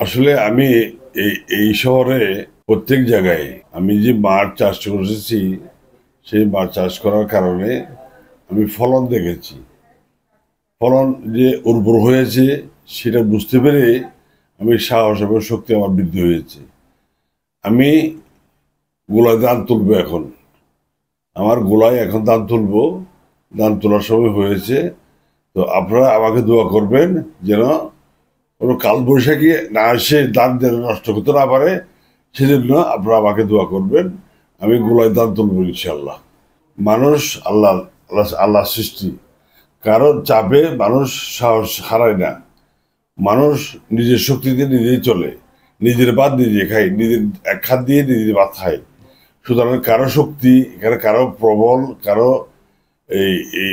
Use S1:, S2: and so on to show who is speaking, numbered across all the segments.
S1: আসলে আমি এই শহরে প্রত্যেক জায়গায় আমি যে মাছ চাষ করেছি সেই মাছ চাষ করার কারণে আমি ফলন দেখেছি। ফলন যে উর্বর হয়েছে সেটা বুঝতে পেরে আমি সাহস এবং শক্তি আমার বৃদ্ধি হয়েছে। আমি গোলায় ধান তুলবো এখন। আমার গোলায় এখন ধান তুলবো। ধান তোলার সময় হয়েছে। তো আপনারা আমাকে দোয়া করবেন যেন কোনো কালবৈশাখী না এসে ধান যেন নষ্ট করতে না পারে, সেজন্য আপনারা আমাকে দোয়া করবেন। আমি গোলায় ধান তুলবো ইনশাল্লাহ। মানুষ আল্লাহ আল্লাহ আল্লাহ সৃষ্টি, কারণ চাপে মানুষ সাহস হারায় না। মানুষ নিজের শক্তিতে নিজেই চলে, নিজের ভাত নিজে খায়, নিজের এক হাত দিয়ে নিজের ভাত খায়। সুতরাং কারো শক্তি এখানে, কারো প্রবল, কারো এই এই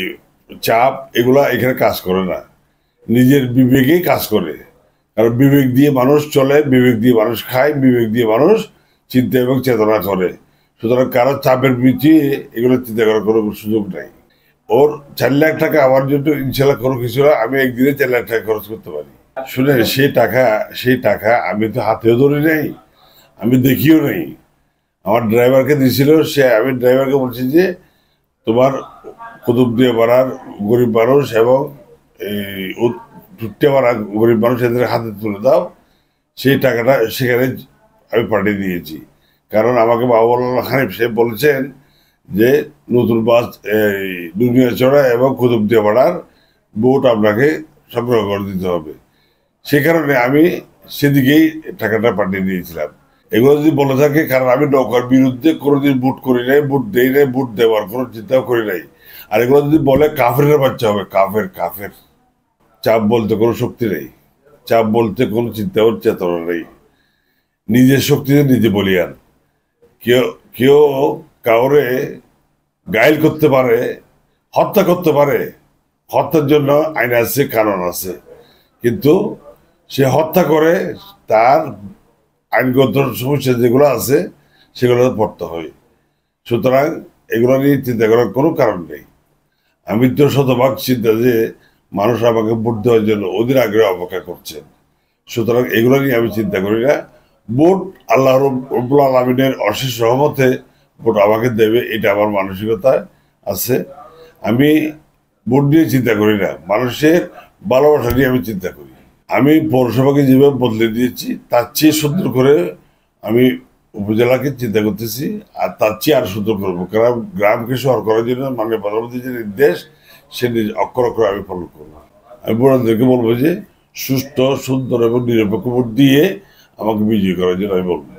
S1: চাপ এগুলা এখানে কাজ করে না। নিজের বিবেকেই কাজ করে। কারণ বিবেক দিয়ে মানুষ চলে, বিবেক দিয়ে মানুষ খায়, বিবেক দিয়ে মানুষ চিন্তা এবং চেতনা করে। সুতরাং কারো চাপের পিছিয়ে এগুলো চিন্তা করার কোনো সুযোগ নাই। ওর 4 লাখ টাকা আমার জন্য ইনশাল্লাহ কোনো কিছু না, আমি একদিনে 4 লাখ টাকা খরচ করতে পারি। শুনে সেই টাকা আমি তো হাতেও ধরি নাই, আমি দেখিও নাই। আমার ড্রাইভারকে দিয়েছিল, আমি ড্রাইভারকে বলছি যে তোমার কুতুবদিয়া পাড়ার গরিব মানুষ এবং এই টুট্টিয়া পাড়া গরিব মানুষ এদের হাতে তুলে দাও। সেই টাকাটা সেখানে আমি পাঠিয়ে দিয়েছি। কারণ আমাকে বাবুল্লাহ হানিফ সাহেব বলেছেন যে নতুন বাস এই দুনিয়াচড়া এবং কুতুবদিয়া পাড়ার বোট আপনাকে সংগ্রহ করে দিতে হবে। সে কারণে আমি সেদিকেই টাকাটা পাঠিয়ে দিয়েছিলাম। এগুলো যদি বলে থাকে, কারণ আমি নৌকার বিরুদ্ধে কোনোদিন বুট করি নাই, বুট দেই নাই, বুট দেওয়ার কোনো চিন্তাও করি নাই। আর এগুলো যদি বলে কাফের বাচ্চা হবে, কাফের কাফের। চাপ বলতে কোনো শক্তি নেই, চাপ বলতে কোনো চিন্তা ও চেতনা নেই। নিজের শক্তিতে নিজে বলিয়ান। কেউ কেউ কাউরে গাইল করতে পারে, হত্যা করতে পারে। হত্যার জন্য আইন আছে, কানুন আছে, কিন্তু সে হত্যা করে তার আইনগত সমস্যা যেগুলো আছে সেগুলো পড়তে হয়। সুতরাং এগুলো নিয়ে চিন্তা করার কোনো কারণ নেই। আমি তো শতভাগ চিন্তা যে মানুষ আমাকে ভোট দেওয়ার জন্য ওদের আগ্রহ অপেক্ষা করছেন। সুতরাং এগুলো নিয়ে আমি চিন্তা করি না। ভোট আল্লাহ রব্বুল আলমিনের অশেষ রহমতে ভোট আমাকে দেবে, এটা আমার মানসিকতায় আছে। আমি ভোট নিয়ে চিন্তা করি না, মানুষের ভালোবাসা নিয়ে আমি চিন্তা করি। আমি পৌরসভাকে যেভাবে বদলে দিয়েছি তার চেয়ে সুন্দর করে আমি উপজেলাকে চিন্তা করতেছি, আর তার চেয়ে আরো সুন্দর করবো। কারণ গ্রামকে শহর করার জন্য মাননীয় প্রধানমন্ত্রীর যে নির্দেশ, সে অক্ষর অক্ষর আমি ফলো করবো। আমি বোনাদেরকে বলবো যে সুষ্ঠু, সুন্দর এবং নিরপেক্ষ ভোট দিয়ে আমাকে বিজয়ী করার জন্য আমি বলবো।